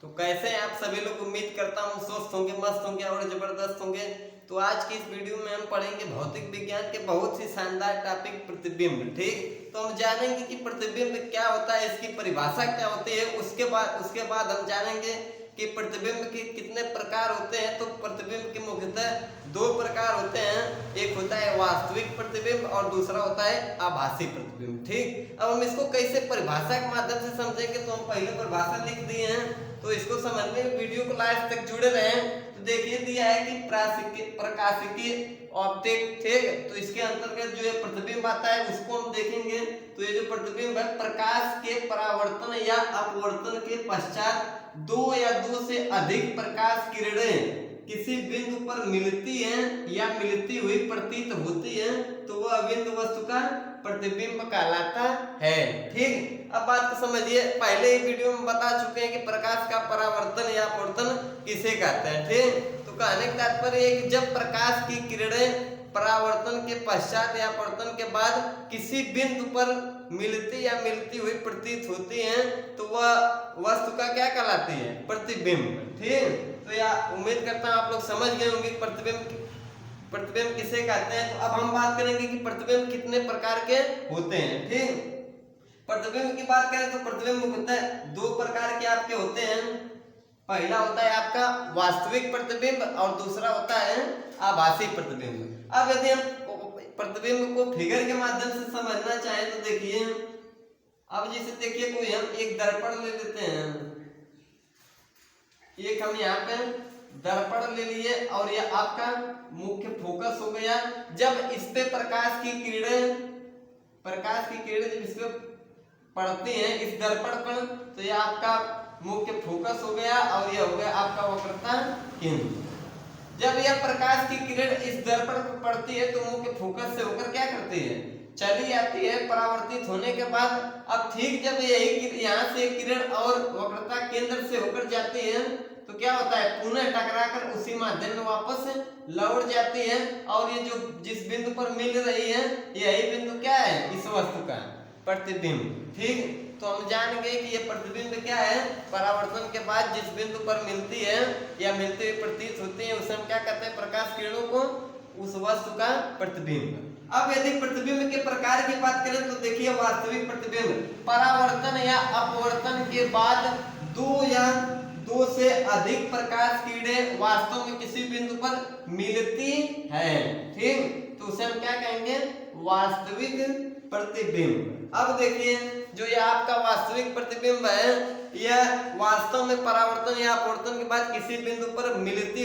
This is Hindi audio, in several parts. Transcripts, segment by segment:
तो कैसे हैं आप सभी लोग। उम्मीद करता हूँ स्वस्थ होंगे, मस्त होंगे और जबरदस्त होंगे। तो आज की इस वीडियो में हम पढ़ेंगे भौतिक विज्ञान के बहुत ही शानदार टॉपिक प्रतिबिंब। ठीक, तो हम जानेंगे कि प्रतिबिंब क्या होता है, इसकी परिभाषा क्या होती है। उसके बाद हम जानेंगे कि प्रतिबिंब के कितने प्रकार होते हैं। तो प्रतिबिंब के मुख्यतः दो प्रकार होते हैं, एक होता है वास्तविक प्रतिबिंब और दूसरा होता है आभासी प्रतिबिंब। ठीक, अब हम इसको कैसे परिभाषा के माध्यम से समझेंगे। तो हम पहले परिभाषा लिख दिए हैं, तो इसको समझने में वीडियो को लास्ट तक जुड़े रहें। तो देखिए दिया है कि प्रकाशिकी ऑप्टिक। ठीक, तो इसके अंतर्गत जो ये प्रतिबिंब आता है उसको हम देखेंगे। तो ये जो प्रतिबिंब है, प्रकाश के परावर्तन या अपवर्तन के पश्चात दो या दो से अधिक प्रकाश किरणें किसी बिंदु पर मिलती हैं या मिलती हुई प्रतीत होती हैं, तो वह बिंदु वस्तु का प्रतिबिंब कहलाता है। ठीक, अब बात को समझिए। पहले ही वीडियो में बता चुके हैं कि प्रकाश का परावर्तन या अपवर्तन किसे कहते हैं। ठीक, तो कहने का तात्पर्य है कि जब प्रकाश की किरणें परावर्तन के पश्चात या अपवर्तन के बाद किसी बिंदु पर मिलती या मिलती हुई प्रतीत होती हैं, तो वह वस्तु का क्या कहलाती है, प्रतिबिंब। ठीक, तो या उम्मीद करता हूं आप लोग समझ गए होंगे प्रतिबिंब किसे कहते हैं। तो अब हम बात करेंगे कि प्रतिबिंब कितने प्रकार के होते हैं। ठीक, प्रतिबिंब की बात करें तो प्रतिबिंब होता है दो प्रकार के आपके होते हैं। पहला होता है आपका वास्तविक प्रतिबिंब और दूसरा होता है आभासी प्रतिबिंब। अब यदि हम प्रतिबिंब को फिगर के माध्यम से समझना चाहें तो देखिए, अब जैसे देखिए कोई हम एक दर्पण ले लेते हैं, एक हम यहाँ पे दर्पण ले लिए और ये आपका मुख्य फोकस हो गया। जब इस पे प्रकाश की किरणें जब इस पे पड़ती हैं इस दर्पण पर, तो ये आपका मुख्य फोकस हो गया और ये हो गया आपका वक्रता केंद्र। जब यह प्रकाश की किरण इस दर्पण पर पड़ती है तो मुख्य फोकस से होकर क्या करती है, चली जाती है परावर्तित होने के बाद। अब ठीक जब यही यहाँ से किरण और वक्रता केंद्र से होकर जाती है तो क्या होता है, पुनः टकराकर उसी माध्यम में वापस लौट जाती है और ये जो जिस बिंदु पर मिल रही है यही बिंदु क्या है, इस वस्तु का प्रतिबिंब। ठीक, तो हम जानेंगे कि ये प्रतिबिंब क्या है, परावर्तन के बाद जिस बिंदु पर मिलती है या मिलती हुई प्रतीत होती है उसे हम क्या कहते हैं, प्रकाश किरणों को, उस वस्तु का प्रतिबिंब। अब यदि प्रतिबिंब के प्रकार की बात करें तो देखिए वास्तविक प्रतिबिंब परावर्तन या अपवर्तन के बाद दो या दो से अधिक प्रकाश किरणें वास्तव में किसी बिंदु पर मिलती है। ठीक, तो उसे हम क्या कहेंगे, वास्तविक प्रतिबिंब। अब देखिए जो ये आपका वास्तविक प्रतिबिंब है, यह वास्तव में परावर्तन या अपवर्तन के बाद किसी बिंदु पर मिलती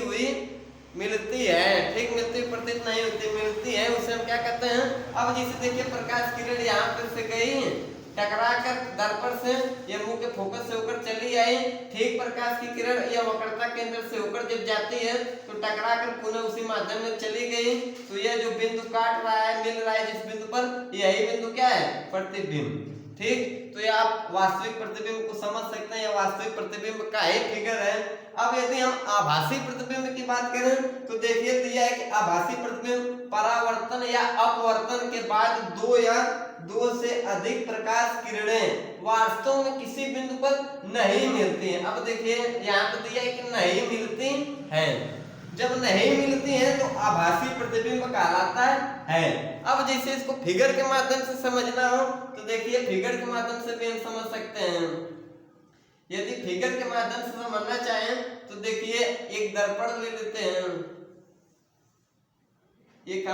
है। ठीक, मिलती प्रतीत नहीं होती, मिलती है, उसे हम क्या कहते हैं। अब जैसे देखिए प्रकाश किरण यहाँ पर से गई, टकराकर दर्पण से ये मुख्य फोकस से होकर चली आई। ठीक, प्रकाश की किरण या वक्रता केंद्र से होकर जब जाती है तो टकराकर पुनः उसी माध्यम में चली गई। तो यह जो बिंदु काट रहा है, मिल रहा है जिस बिंदु पर, यही बिंदु क्या है, प्रतिबिंब। ठीक, तो ये आप वास्तविक प्रतिबिंब को समझ सकते हैं, यह वास्तविक प्रतिबिंब का ही फिगर है। अब यदि हम आभासी प्रतिबिंब की बात करें तो देखिए दिया है कि आभासी प्रतिबिंब परावर्तन या अपवर्तन के बाद दो या दो से अधिक प्रकाश किरणें वास्तव में किसी बिंदु पर नहीं मिलती हैं। अब देखिए यहाँ पे दिया है कि नहीं मिलती हैं। जब नहीं मिलती हैं तो आभासी प्रतिबिंब कहलाता है। अब जैसे इसको फिगर के माध्यम से समझना हो तो देखिए फिगर के माध्यम से भी हम समझ सकते हैं। यदि फिगर के माध्यम से समझना चाहें तो देखिए एक दर्पण ले लेते हैं, एक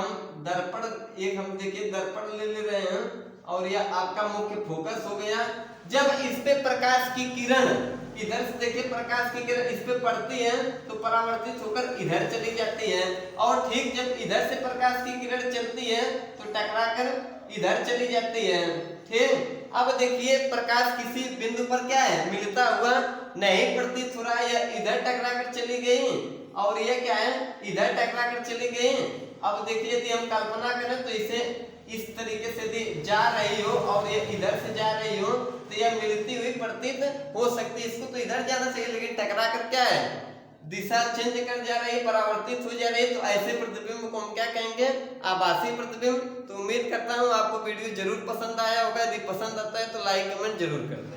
हम देखिए दर्पण ले रहे हैं और यह आपका मुख्य फोकस हो गया। जब इस पे प्रकाश की किरण इधर से देखिए प्रकाश की किरण इस पे पड़ती है तो परावर्तित होकर इधर चली जाती है और ठीक जब इधर से प्रकाश की किरण चलती है तो टकराकर इधर चली जाती है। ठीक, अब देखिए प्रकाश किसी बिंदु पर क्या है, मिलता हुआ नहीं प्रतीत हो रहा है, यह इधर टकराकर चली गई और यह क्या है, इधर टकराकर चली गई। अब देखिए यदि हम कल्पना करें तो इसे इस तरीके से यदि जा रही हो और ये इधर से जा रही हो तो यह मिलती हुई प्रतीत हो सकती है। इसको तो इधर जाना चाहिए लेकिन टकरा कर क्या है, दिशा चेंज कर जा रही है, परावर्तित हो जा रही है। तो ऐसे प्रतिबिंब को हम क्या कहेंगे, आभासी प्रतिबिंब। तो उम्मीद करता हूँ आपको वीडियो जरूर पसंद आया होगा। यदि पसंद आता है तो लाइक कमेंट जरूर कर दें।